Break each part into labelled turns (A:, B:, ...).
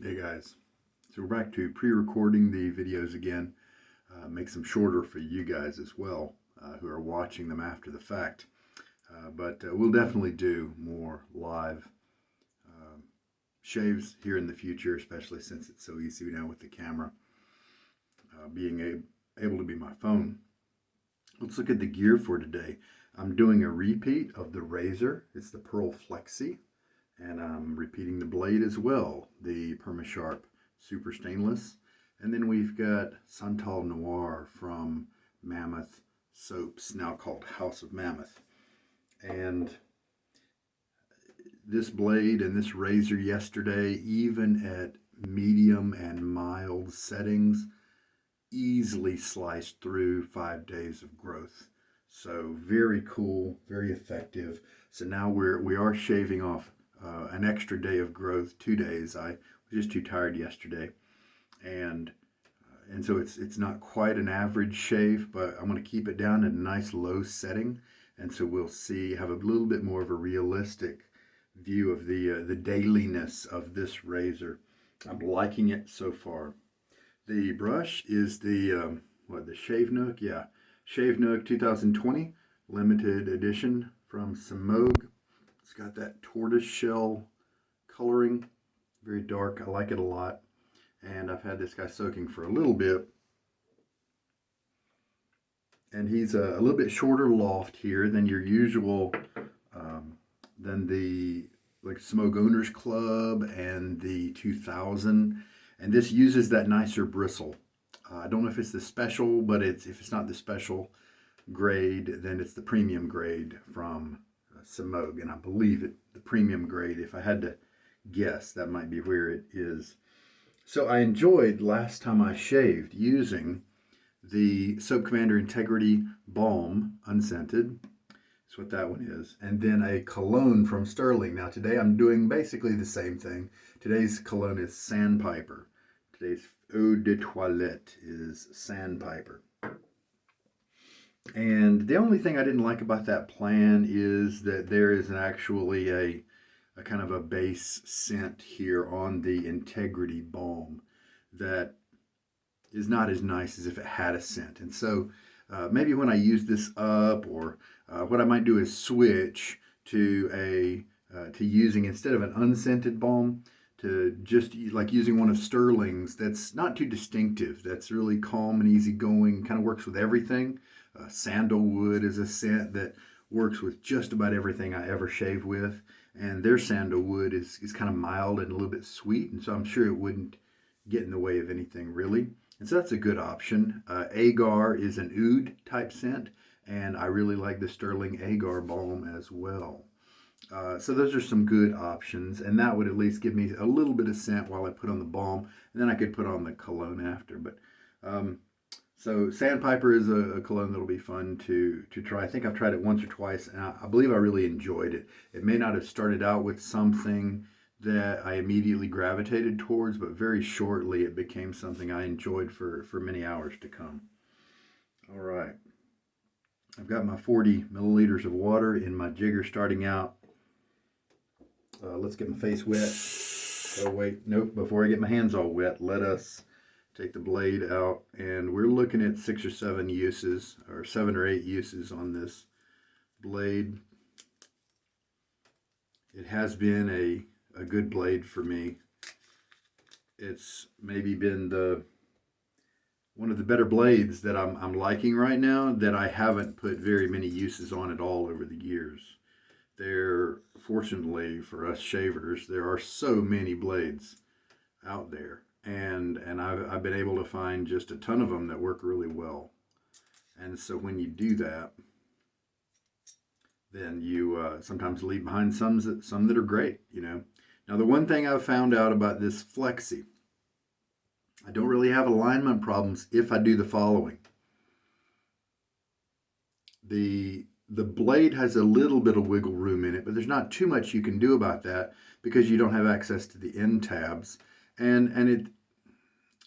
A: Hey guys, so we're back to pre-recording the videos again, make them shorter for you guys as well who are watching them after the fact. But we'll definitely do more live shaves here in the future, especially since it's so easy now with the camera being able to be my phone. Let's look at the gear for today. I'm doing a repeat of the razor. It's the Pearl Flexi. And I'm repeating the blade as well, the Perma-Sharp Super Stainless. And then we've got Santal Noir from Mammoth Soaps, now called House of Mammoth. And this blade and this razor yesterday, even at medium and mild settings, easily sliced through 5 days of growth. So very cool, very effective. So now we are shaving off an extra day of growth, 2 days. I was just too tired yesterday, and so it's not quite an average shave, but I'm going to keep it down at a nice low setting, and so we'll have a little bit more of a realistic view of the dailiness of this razor. I'm liking it so far. The brush is the Shave Nook, yeah, Shave Nook 2020 limited edition from Semogue. It's got that tortoise shell coloring, very dark. I like it a lot. And I've had this guy soaking for a little bit. And he's a little bit shorter loft here than your usual, than the like Smoke Owners Club and the 2000. And this uses that nicer bristle. I don't know if it's the special, but if it's not the special grade, then it's the premium grade from Semogue, and I believe it the premium grade. If I had to guess, that might be where it is. So I enjoyed last time I shaved using the Soap Commander Integrity Balm unscented. That's what that one is. And then a cologne from Sterling. Now today I'm doing basically the same thing. Today's cologne is Sandpiper. Today's eau de toilette is Sandpiper. And the only thing I didn't like about that plan is that there is actually a kind of a base scent here on the Integrity Balm that is not as nice as if it had a scent. And so maybe when I use this up, or what I might do is switch to to using, instead of an unscented balm, to just like using one of Sterling's that's not too distinctive, that's really calm and easygoing, kind of works with everything. Sandalwood is a scent that works with just about everything I ever shave with, and their sandalwood is kind of mild and a little bit sweet, and so I'm sure it wouldn't get in the way of anything really. And so that's a good option. Agar is an oud type scent, and I really like the Sterling Agar balm as well. So those are some good options, and that would at least give me a little bit of scent while I put on the balm, and then I could put on the cologne after. But so Sandpiper is a cologne that'll be fun to try. I think I've tried it once or twice, and I believe I really enjoyed it. It may not have started out with something that I immediately gravitated towards, but very shortly it became something I enjoyed for many hours to come. All right. I've got my 40 milliliters of water in my jigger starting out. Let's get my face wet. Oh wait, nope, before I get my hands all wet, let us take the blade out, and we're looking at 6 or 7 uses, or 7 or 8 uses on this blade. It has been a good blade for me. It's maybe been one of the better blades that I'm liking right now, that I haven't put very many uses on at all over the years. Fortunately for us shavers, there are so many blades out there, and I've been able to find just a ton of them that work really well. And so when you do that, then you sometimes leave behind some that are great, you know. Now the one thing I've found out about this Flexi, I don't really have alignment problems if I do the following. The blade has a little bit of wiggle room in it, but there's not too much you can do about that because you don't have access to the end tabs. And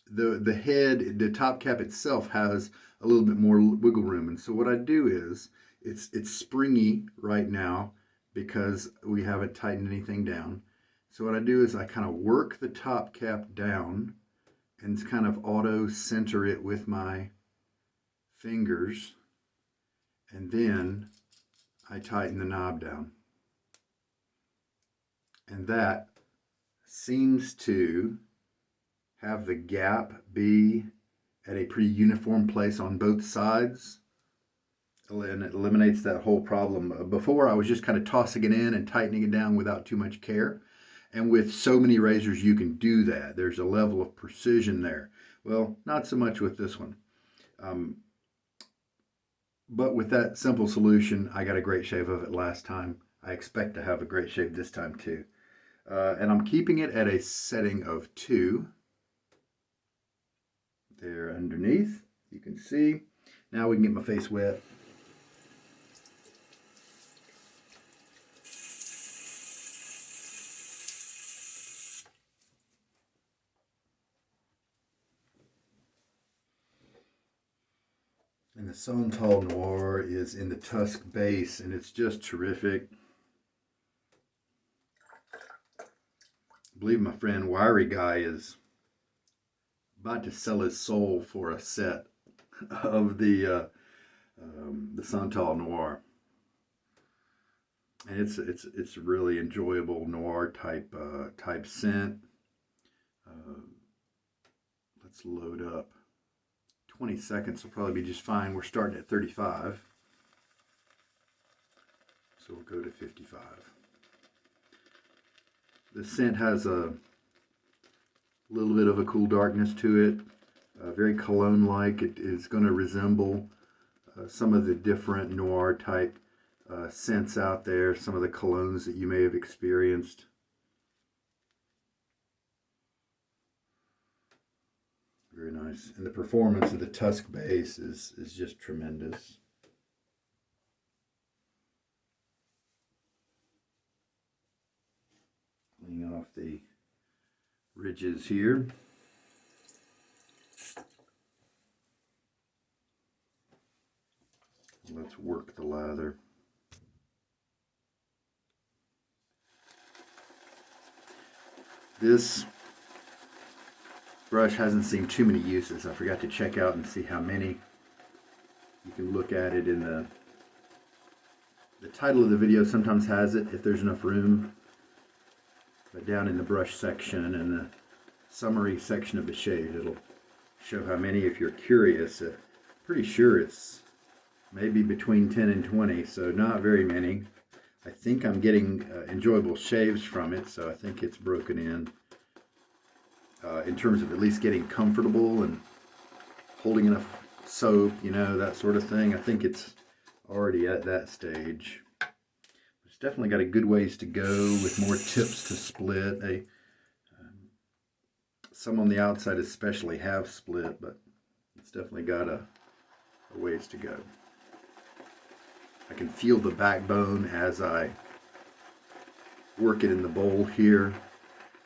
A: the head, the top cap itself has a little bit more wiggle room. And so what I do is, it's springy right now because we haven't tightened anything down. So what I do is I kind of work the top cap down and kind of auto center it with my fingers, and then I tighten the knob down. And that seems to have the gap be at a pretty uniform place on both sides, and it eliminates that whole problem. Before, I was just kind of tossing it in and tightening it down without too much care. And with so many razors, you can do that. There's a level of precision there. Well, not so much with this one. But with that simple solution, I got a great shave of it last time. I expect to have a great shave this time too. And I'm keeping it at a setting of 2. There underneath, you can see. Now we can get my face wet. And the Santal Noir is in the Tusk base, and it's just terrific. I believe my friend Wiry Guy is about to sell his soul for a set of the Santal Noir, and it's really enjoyable noir type scent. Let's load up. 20 seconds will probably be just fine. We're starting at 35, so we'll go to 55. The scent has a little bit of a cool darkness to it, very cologne-like. It is going to resemble some of the different noir type scents out there, some of the colognes that you may have experienced. Very nice. And the performance of the Tusk base is just tremendous. Cleaning off the ridges here. Let's work the lather. This brush hasn't seen too many uses. I forgot to check out and see how many. You can look at it in the title of the video sometimes has it if there's enough room. But down in the brush section and the summary section of the shade, it'll show how many if you're curious. Pretty sure it's maybe between 10 and 20, so not very many. I think I'm getting enjoyable shaves from it, so I think it's broken in terms of at least getting comfortable and holding enough soap, you know, that sort of thing. I think it's already at that stage. It's definitely got a good ways to go with more tips to split. Some on the outside especially have split, but it's definitely got a ways to go. I can feel the backbone as I work it in the bowl here,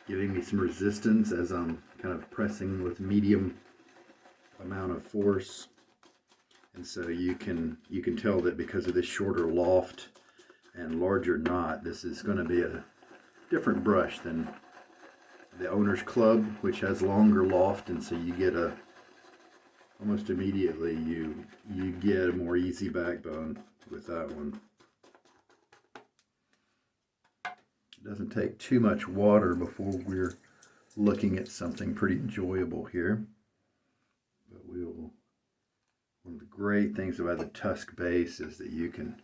A: giving me some resistance as I'm kind of pressing with medium amount of force. And so you can tell that because of this shorter loft and larger knot, this is going to be a different brush than the Owner's Club, which has longer loft, and so you get almost immediately you get a more easy backbone with that one. It doesn't take too much water before we're looking at something pretty enjoyable here. But one of the great things about the Tusk base is that you can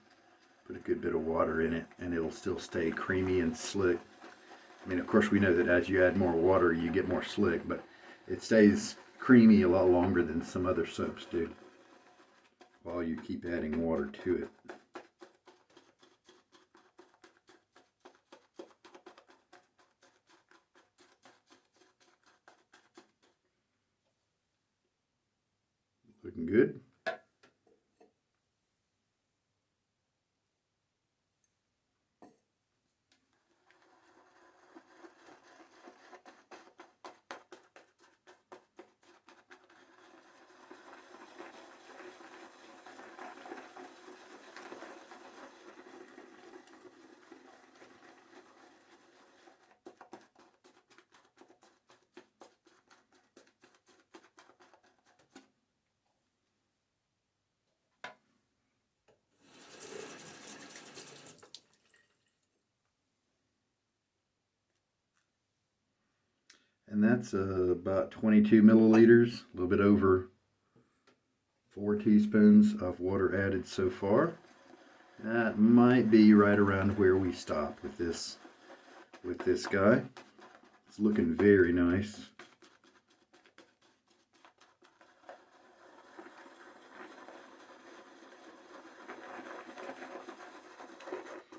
A: put a good bit of water in it and it'll still stay creamy and slick. I mean, of course, we know that as you add more water, you get more slick, but it stays creamy a lot longer than some other soaps do while you keep adding water to it. Looking good. And that's about 22 milliliters, a little bit over 4 teaspoons of water added so far. That might be right around where we stop with this guy. It's looking very nice.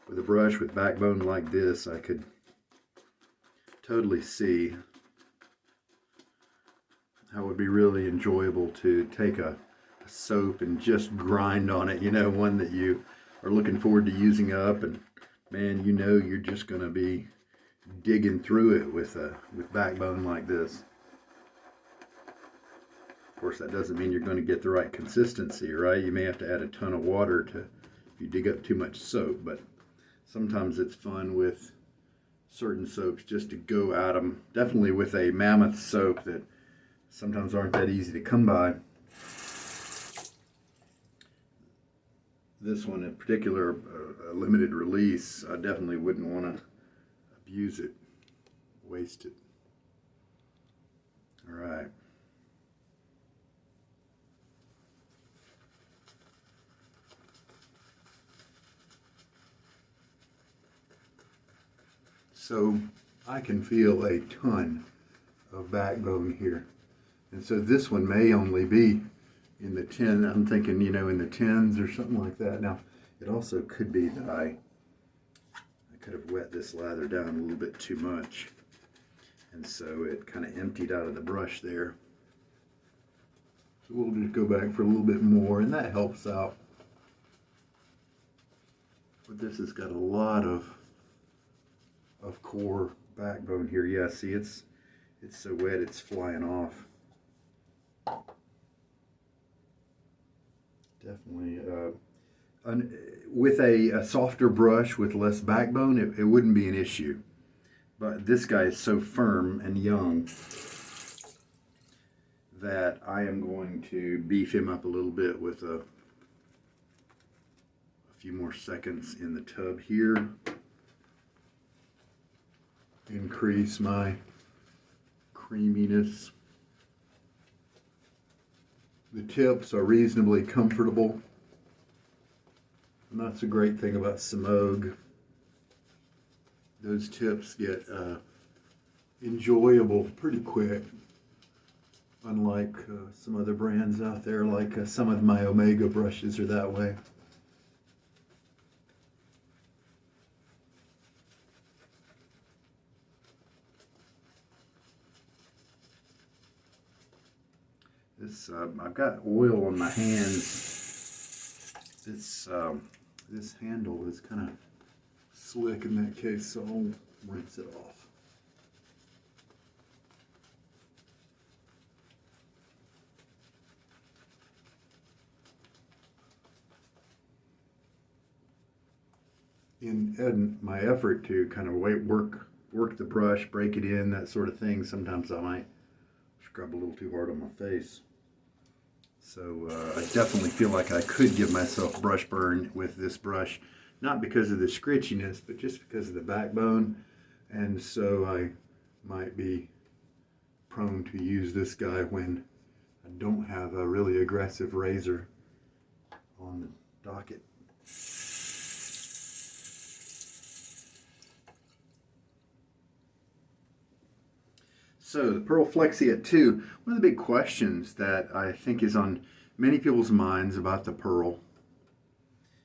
A: With a brush with backbone like this, I could totally see how it would be really enjoyable to take a soap and just grind on it, you know, one that you are looking forward to using up, and man, you know you're just going to be digging through it with backbone like this. Of course, that doesn't mean you're going to get the right consistency, right? You may have to add a ton of water to if you dig up too much soap, but sometimes it's fun with certain soaps just to go at them. Definitely with a Mammoth soap that sometimes aren't that easy to come by. This one in particular, a limited release, I definitely wouldn't want to abuse it, waste it. All right. So I can feel a ton of backbone here. And so this one may only be in the 10, I'm thinking, you know, in the 10s or something like that. Now, it also could be that I could have wet this lather down a little bit too much. And so it kind of emptied out of the brush there. So we'll just go back for a little bit more, and that helps out. But this has got a lot of core backbone here. Yeah, see, it's so wet it's flying off. Definitely with a softer brush with less backbone, it wouldn't be an issue, but this guy is so firm and young that I am going to beef him up a little bit with a few more seconds in the tub here. Increase my creaminess. The tips are reasonably comfortable, and that's a great thing about Semogue. Those tips get enjoyable pretty quick, unlike some other brands out there, like some of my Omega brushes are that way. This I've got oil on my hands. This handle is kind of slick in that case, so I'll rinse it off. In my effort to kind of work the brush, break it in, that sort of thing, sometimes I might scrub a little too hard on my face. So I definitely feel like I could give myself brush burn with this brush, not because of the scritchiness, but just because of the backbone. And so I might be prone to use this guy when I don't have a really aggressive razor on the docket. So the Pearl Flexi at 2, one of the big questions that I think is on many people's minds about the Pearl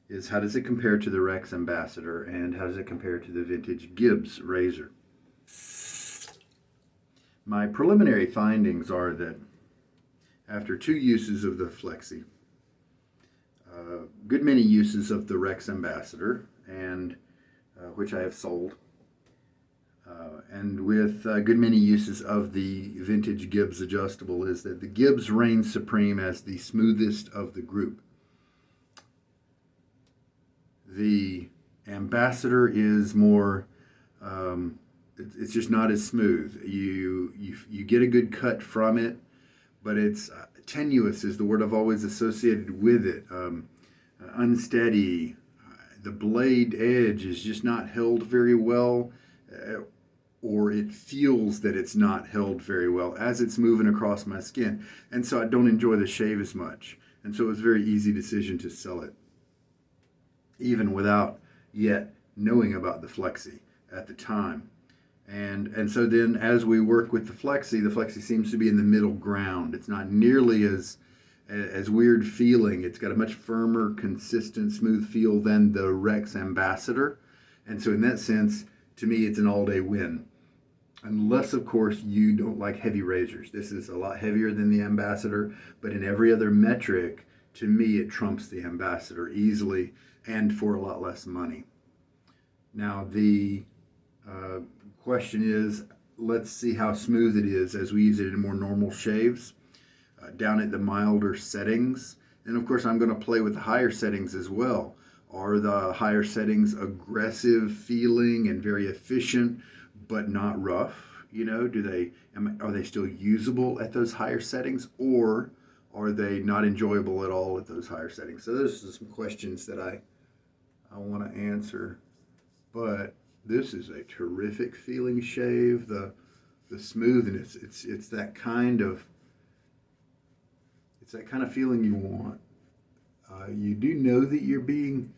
A: is how does it compare to the Rex Ambassador, and how does it compare to the vintage Gibbs razor? My preliminary findings are that after 2 uses of the Flexi, good many uses of the Rex Ambassador, and which I have sold, and with a good many uses of the vintage Gibbs adjustable, is that the Gibbs reigns supreme as the smoothest of the group. The Ambassador is more, it's just not as smooth. You get a good cut from it, but it's tenuous is the word I've always associated with it. Unsteady. The blade edge is just not held very well. or it feels that it's not held very well as it's moving across my skin. And so I don't enjoy the shave as much. And so it was a very easy decision to sell it, even without yet knowing about the Flexi at the time. And so then as we work with the Flexi seems to be in the middle ground. It's not nearly as weird feeling. It's got a much firmer, consistent, smooth feel than the Rex Ambassador. And so in that sense, to me, it's an all-day win. Unless, of course, you don't like heavy razors. This is a lot heavier than the Ambassador, but in every other metric, to me, it trumps the Ambassador easily and for a lot less money. Now, the question is, let's see how smooth it is as we use it in more normal shaves, down at the milder settings. And of course, I'm going to play with the higher settings as well. Are the higher settings aggressive feeling and very efficient, but not rough? You know, are they still usable at those higher settings, or are they not enjoyable at all at those higher settings? So those are some questions that I want to answer. But this is a terrific feeling shave. The smoothness, it's that kind of feeling you want. You do know that you're being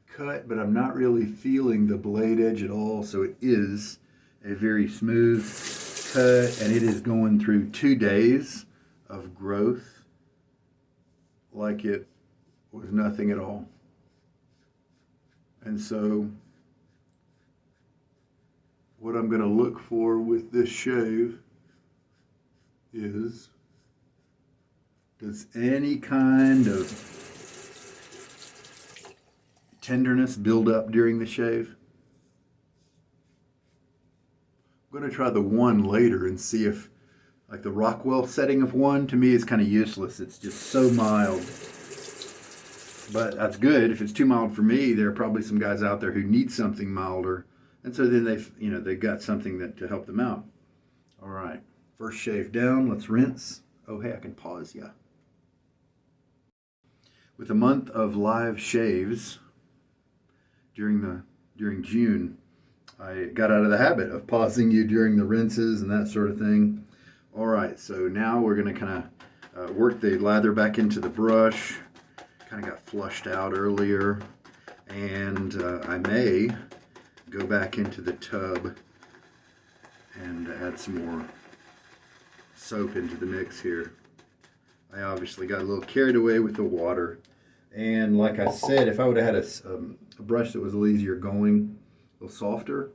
A: cut, but I'm not really feeling the blade edge at all. So it is a very smooth cut, and it is going through 2 days of growth like it was nothing at all. And so what I'm going to look for with this shave is, does any kind of tenderness build up during the shave? I'm going to try the 1 later and see if, like the Rockwell setting of 1, to me is kind of useless. It's just so mild. But that's good. If it's too mild for me, there are probably some guys out there who need something milder. And so then they've got something to help them out. All right, first shave down, let's rinse. Oh, hey, I can pause, yeah. With a month of live shaves during June, I got out of the habit of pausing you during the rinses and that sort of thing. All right, so now we're gonna kind of work the lather back into the brush. Kind of got flushed out earlier, and I may go back into the tub and add some more soap into the mix here. I obviously got a little carried away with the water, and like I said, if I would have had a brush that was a little easier going, a little softer,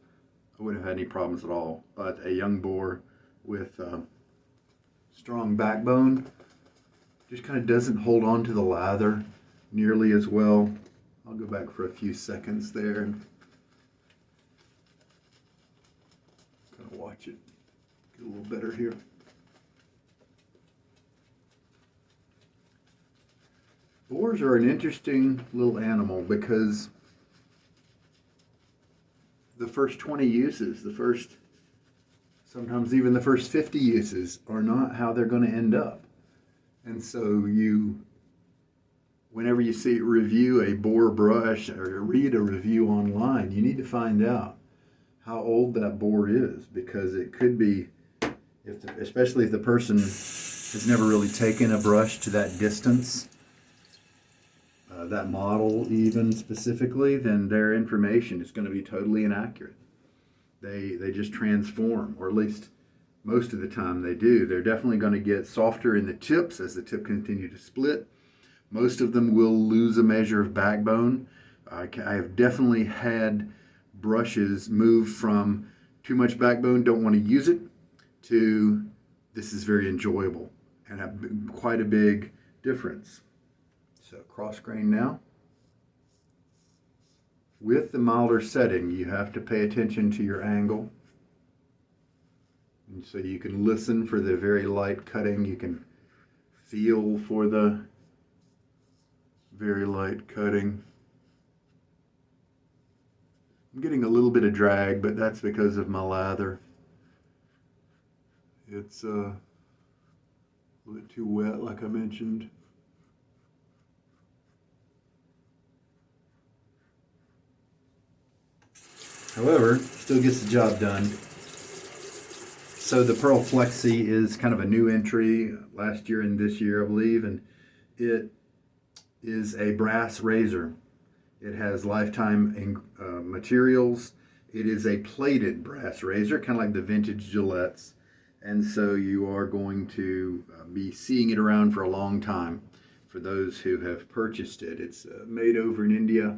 A: I wouldn't have had any problems at all. But a young boar with strong backbone just kind of doesn't hold on to the lather nearly as well. I'll go back for a few seconds there and kind of watch it get a little better here. Boars are an interesting little animal because the first 20 uses, sometimes even the first 50 uses are not how they're going to end up. And so whenever you review a boar brush or read a review online, you need to find out how old that boar is, because it could be, especially if the person has never really taken a brush to that distance, that model even specifically, then their information is going to be totally inaccurate. They just transform, or at least most of the time they do. They're definitely going to get softer in the tips as the tip continue to split. Most of them will lose a measure of backbone. I have definitely had brushes move from too much backbone, don't want to use it, to this is very enjoyable, and have quite a big difference. So cross grain now. With the milder setting, you have to pay attention to your angle. And so you can listen for the very light cutting. You can feel for the very light cutting. I'm getting a little bit of drag, but that's because of my lather. It's a little bit too wet, like I mentioned. However, still gets the job done. So the Pearl Flexi is kind of a new entry last year and this year, I believe, and it is a brass razor. It has lifetime materials. It is a plated brass razor, kind of like the vintage Gillettes. And so you are going to be seeing it around for a long time for those who have purchased it. It's made over in India.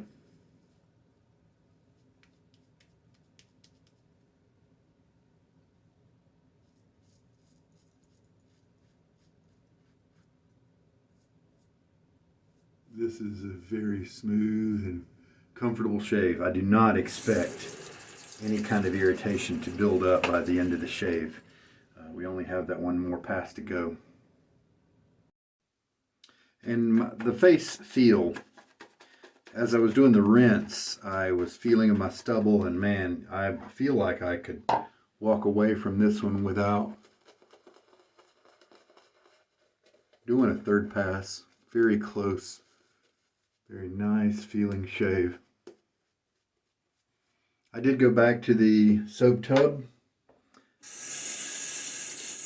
A: This is a very smooth and comfortable shave. I do not expect any kind of irritation to build up by the end of the shave. We only have that one more pass to go. And the face feel, as I was doing the rinse, I was feeling in my stubble, and man, I feel like I could walk away from this one without doing a third pass. Very close. Very nice feeling shave. I did go back to the soap tub.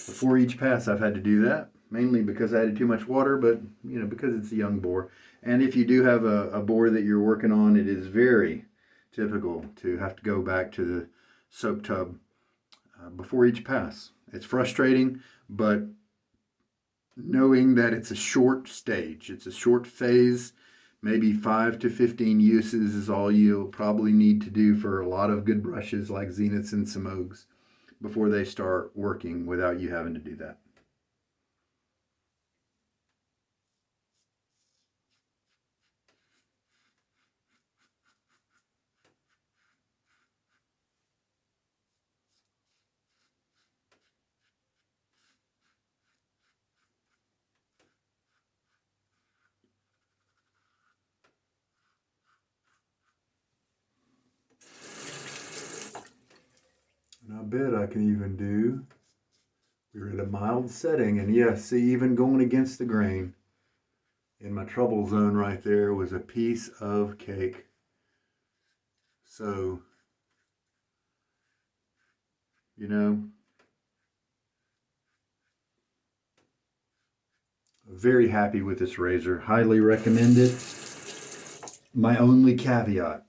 A: Before each pass I've had to do that, mainly because I added too much water, but because it's a young boar. And if you do have a boar that you're working on, it is very typical to have to go back to the soap tub before each pass. It's frustrating, but knowing that it's a short stage, it's a short phase, maybe 5 to 15 uses is all you'll probably need to do for a lot of good brushes like Zeniths and Semogues before they start working without you having to do that. And I bet I can even do, we're at a mild setting, and yes, see, even going against the grain in my trouble zone right there was a piece of cake. So, very happy with this razor. Highly recommend it. My only caveat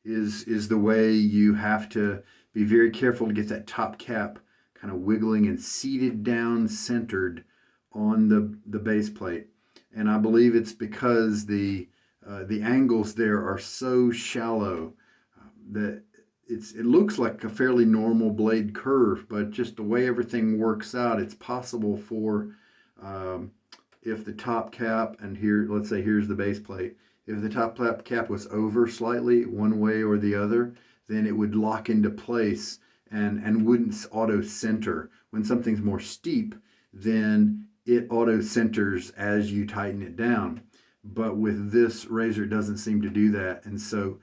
A: is the way you have to be very careful to get that top cap kind of wiggling and seated down, centered on the base plate. And I believe it's because the angles there are so shallow that it looks like a fairly normal blade curve, but just the way everything works out, it's possible for if the top cap, and here, let's say here's the base plate, if the top cap was over slightly one way or the other, then it would lock into place and wouldn't auto center. When something's more steep, then it auto centers as you tighten it down. But with this razor, it doesn't seem to do that. And so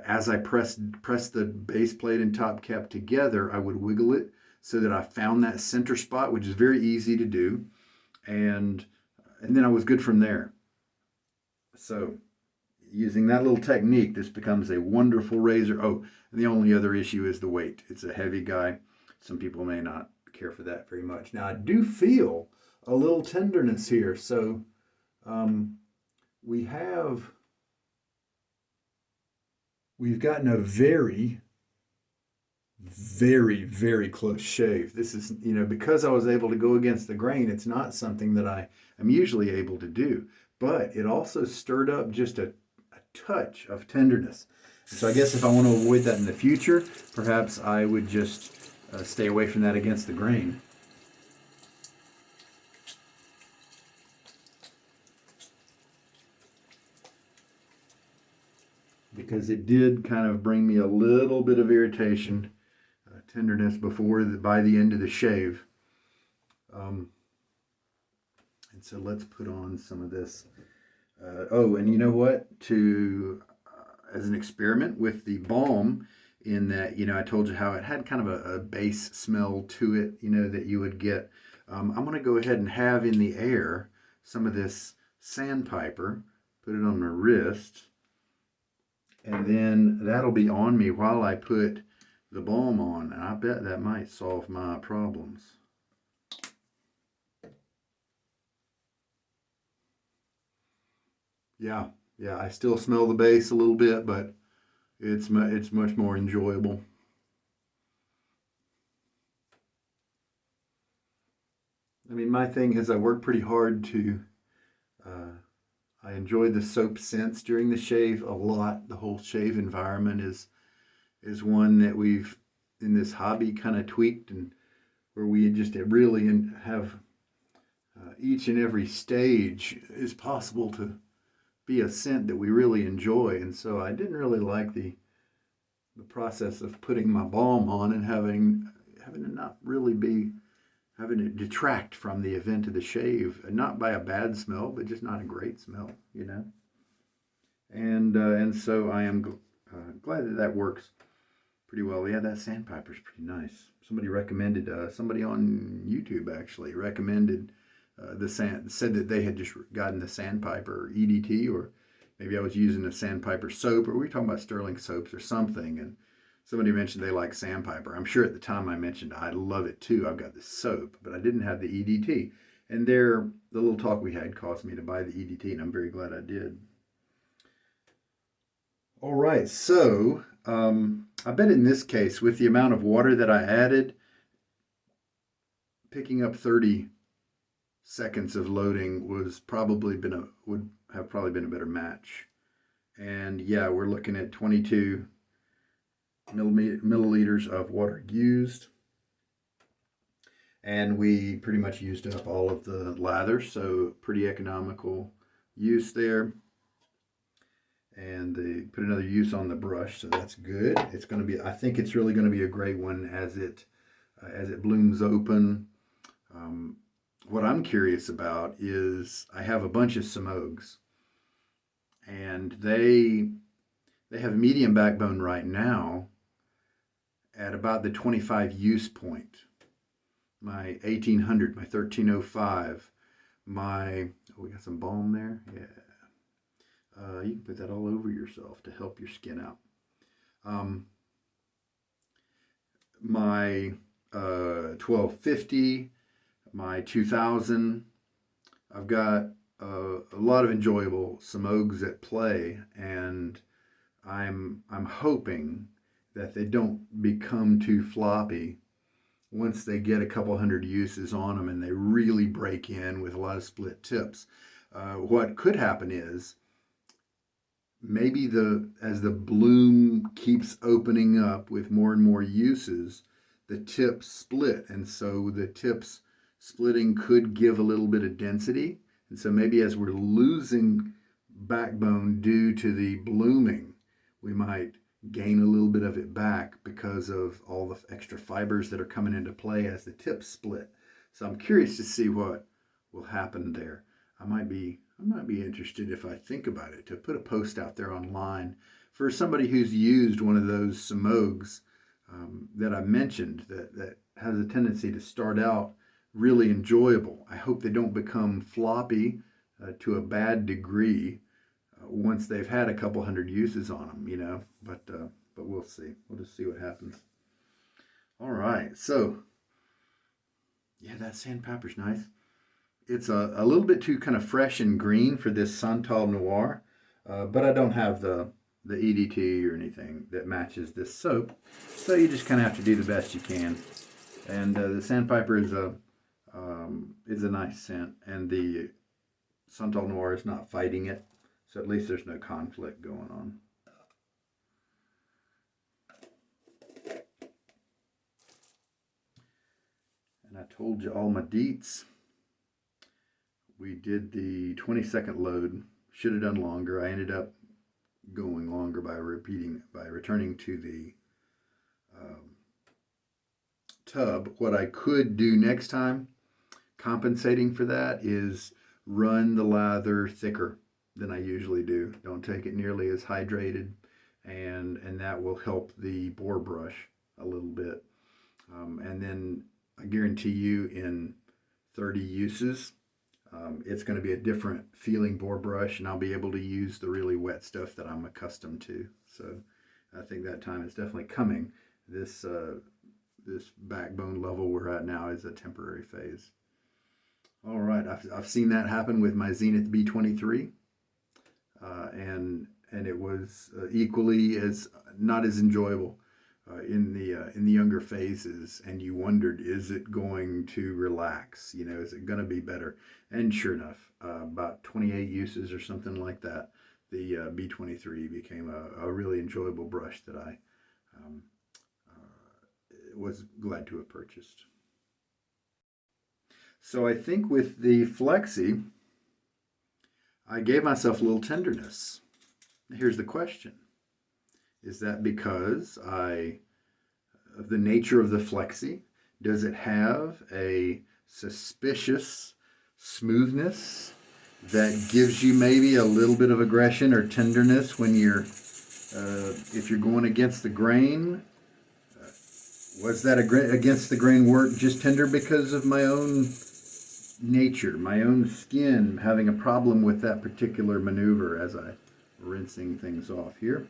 A: as I press the base plate and top cap together, I would wiggle it so that I found that center spot, which is very easy to do. And then I was good from there. So using that little technique, this becomes a wonderful razor. Oh, and the only other issue is the weight. It's a heavy guy. Some people may not care for that very much. Now, I do feel a little tenderness here. So we've gotten a very, very, very close shave. This is, because I was able to go against the grain, it's not something that I am usually able to do. But it also stirred up just a touch of tenderness. So I guess if I want to avoid that in the future, perhaps I would just stay away from that against the grain. Because it did kind of bring me a little bit of irritation, tenderness by the end of the shave. And so let's put on some of this. And you know what? As an experiment with the balm, in that, I told you how it had kind of a base smell to it, that you would get. I'm going to go ahead and have in the air some of this sandpiper, put it on my wrist, and then that'll be on me while I put the balm on, and I bet that might solve my problems. Yeah, yeah, I still smell the base a little bit, but it's much more enjoyable. I mean, my thing is I work pretty hard to. Uh, I enjoy the soap scents during the shave a lot. The whole shave environment is one that we've in this hobby kind of tweaked, and where we just really have each and every stage is possible to be a scent that we really enjoy. And so I didn't really like the process of putting my balm on and having it not really be having it detract from the event of the shave, not by a bad smell, but just not a great smell, you know. And so I am glad that that works pretty well. Yeah, that sandpiper's pretty nice. Somebody recommended, somebody on YouTube actually recommended the sand, said that they had just gotten the sandpiper EDT, or maybe I was using a sandpiper soap, or we were talking about Sterling soaps or something, and somebody mentioned they like sandpiper. I'm sure at the time I mentioned I love it too. I've got the soap, but I didn't have the EDT. And there, the little talk we had caused me to buy the EDT, and I'm very glad I did. All right, so I bet in this case, with the amount of water that I added, picking up 30 seconds of loading would have probably been a better match. And yeah, we're looking at 22 milliliters of water used, and we pretty much used up all of the lather, so pretty economical use there. And they put another use on the brush, so that's good. It's going to be, I think it's really going to be a great one as it blooms open. What I'm curious about is I have a bunch of Semogues, and they have medium backbone right now at about the 25 use point. My 1800, my 1305, we got some balm there. Yeah. You can put that all over yourself to help your skin out. My 1250, my 2000. I've got a lot of enjoyable Semogues at play, and I'm hoping that they don't become too floppy once they get a couple hundred uses on them and they really break in with a lot of split tips. What could happen is maybe as the bloom keeps opening up with more and more uses, the tips split, and so the tips splitting could give a little bit of density. And so maybe as we're losing backbone due to the blooming, we might gain a little bit of it back because of all the extra fibers that are coming into play as the tips split. So I'm curious to see what will happen there. I might be interested, if I think about it, to put a post out there online for somebody who's used one of those Semogues that I mentioned that has a tendency to start out really enjoyable. I hope they don't become floppy to a bad degree once they've had a couple hundred uses on them, you know. But we'll see. We'll just see what happens. All right. So yeah, that sandpaper's nice. It's a little bit too kind of fresh and green for this Santal Noir, but I don't have the EDT or anything that matches this soap, so you just kind of have to do the best you can. And the Sandpiper is a nice scent, and the Santal Noir is not fighting it, so at least there's no conflict going on. And I told you all my deets. We did the 20-second load. Should have done longer. I ended up going longer by returning to the tub. What I could do next time, compensating for that, is run the lather thicker than I usually do. Don't take it nearly as hydrated, and that will help the bore brush a little bit. And then I guarantee you in 30 uses, it's going to be a different feeling bore brush, and I'll be able to use the really wet stuff that I'm accustomed to. So I think that time is definitely coming. this this backbone level we're at now is a temporary phase. All right, I've seen that happen with my Zenith B23, and it was equally as not as enjoyable in the younger phases. And you wondered, is it going to relax? You know, is it going to be better? And sure enough, about 28 uses or something like that, the B23 became a really enjoyable brush that I um, was glad to have purchased. So I think with the Flexi, I gave myself a little tenderness. Here's the question. Is that because of the nature of the Flexi? Does it have a suspicious smoothness that gives you maybe a little bit of aggression or tenderness when you're, if you're going against the grain? Was that against the grain work just tender because of my own nature, my own skin having a problem with that particular maneuver as I rinsing things off here?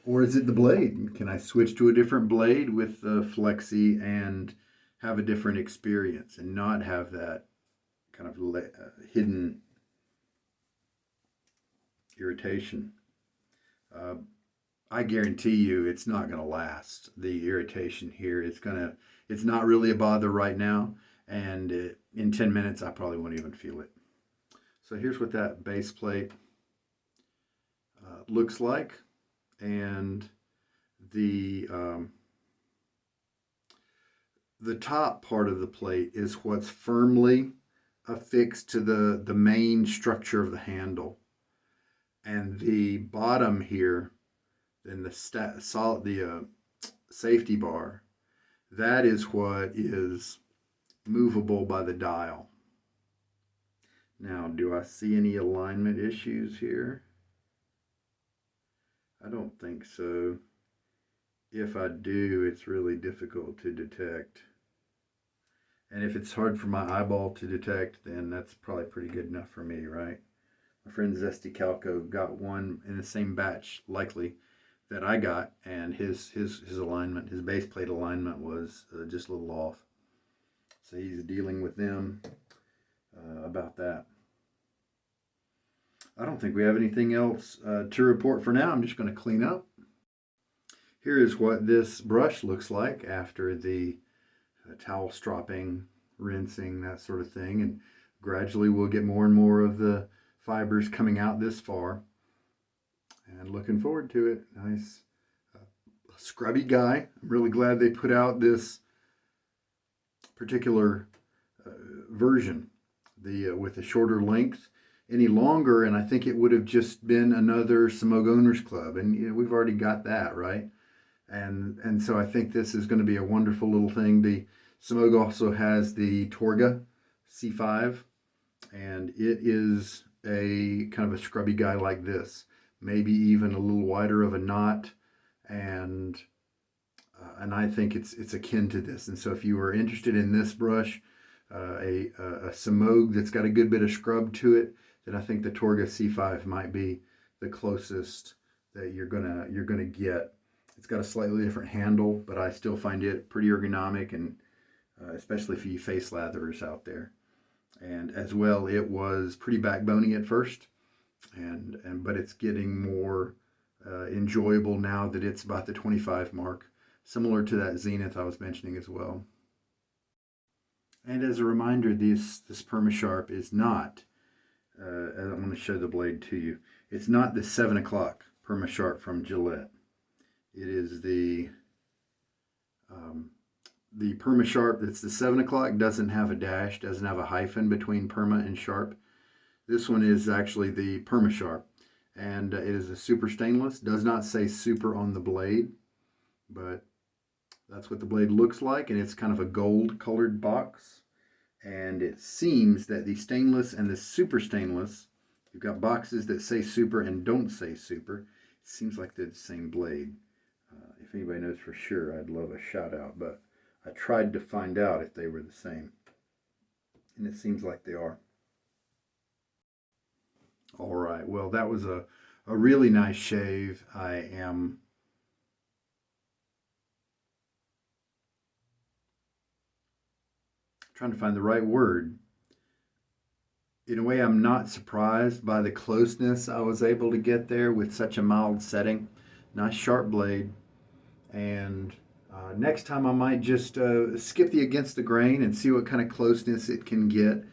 A: Or is it the blade? Can I switch to a different blade with the Flexi and have a different experience and not have that kind of hidden irritation? I guarantee you it's not going to last. The irritation here, it's not really a bother right now. And in 10 minutes, I probably won't even feel it. So here's what that base plate looks like. And the top part of the plate is what's firmly affixed to the main structure of the handle. And the bottom here, then the safety bar, that is what is movable by the dial. Now, do I see any alignment issues here? I don't think so. If I do, it's really difficult to detect. And if it's hard for my eyeball to detect, then that's probably pretty good enough for me, right? My friend Zesty Calco got one in the same batch, likely, that I got, and his alignment, his base plate alignment was just a little off. So he's dealing with them about that. I don't think we have anything else to report for now. I'm just going to clean up. Here is what this brush looks like after the towel stropping, rinsing, that sort of thing. And gradually we'll get more and more of the fibers coming out this far. And looking forward to it. Nice scrubby guy. I'm really glad they put out this particular version, with a shorter length. Any longer, and I think it would have just been another Semogue Owners Club, and you know, we've already got that, right? And so I think this is going to be a wonderful little thing. The Semogue also has the Torga C5, and it is a kind of a scrubby guy like this, maybe even a little wider of a knot, and I think it's akin to this. And so if you are interested in this brush, a Semogue that's got a good bit of scrub to it, then I think the Torga C5 might be the closest that you're gonna get. It's got a slightly different handle, but I still find it pretty ergonomic, and especially for you face latherers out there. And as well, it was pretty backbony at first, but it's getting more enjoyable now that it's about the 25 mark, similar to that Zenith I was mentioning as well. And as a reminder, this Perma-Sharp is not, I'm going to show the blade to you, it's not the 7 o'clock Perma-Sharp from Gillette. It is the Perma-Sharp that's the 7 o'clock, doesn't have a dash, doesn't have a hyphen between Perma and Sharp. This one is actually the Perma-Sharp, and it is a super stainless. Does not say super on the blade, but that's what the blade looks like, and it's kind of a gold colored box. And it seems that the stainless and the super stainless, you've got boxes that say super and don't say super. It seems like they're the same blade. If anybody knows for sure, I'd love a shout out, but I tried to find out if they were the same, and it seems like they are. All right, well, that was a really nice shave. I am trying to find the right word. In a way, I'm not surprised by the closeness I was able to get there with such a mild setting. Nice sharp blade. And next time I might just skip the against the grain and see what kind of closeness it can get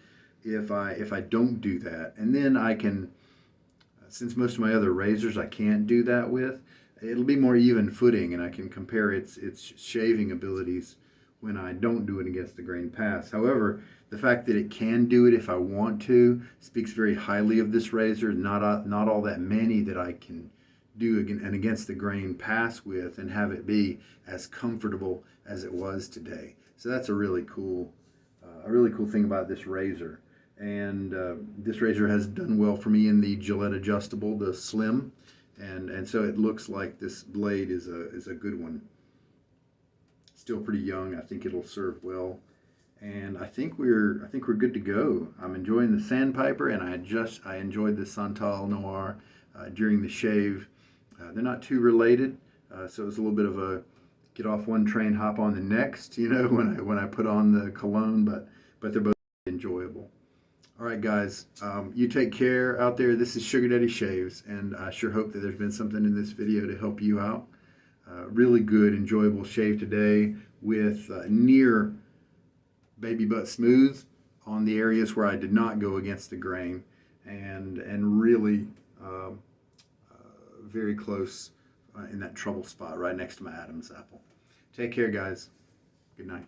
A: if I don't do that. And then I can, since most of my other razors I can't do that with, it'll be more even footing, and I can compare its shaving abilities when I don't do it against the grain pass. However, the fact that it can do it if I want to speaks very highly of this razor. Not all that many that I can do an against the grain pass with and have it be as comfortable as it was today. So that's a really cool thing about this razor. And this razor has done well for me in the Gillette adjustable, the slim, and so it looks like this blade is a good one. Still pretty young. I think it'll serve well, and I think we're good to go. I'm enjoying the Sandpiper, and I enjoyed the Santal Noir during the shave. They're not too related, so it's a little bit of a get off one train, hop on the next. You know, when I put on the cologne, but they're both enjoyable. All right, guys, you take care out there. This is Sugar Daddy Shaves, and I sure hope that there's been something in this video to help you out. Really good, enjoyable shave today with near baby butt smooth on the areas where I did not go against the grain, and really very close in that trouble spot right next to my Adam's apple. Take care, guys. Good night.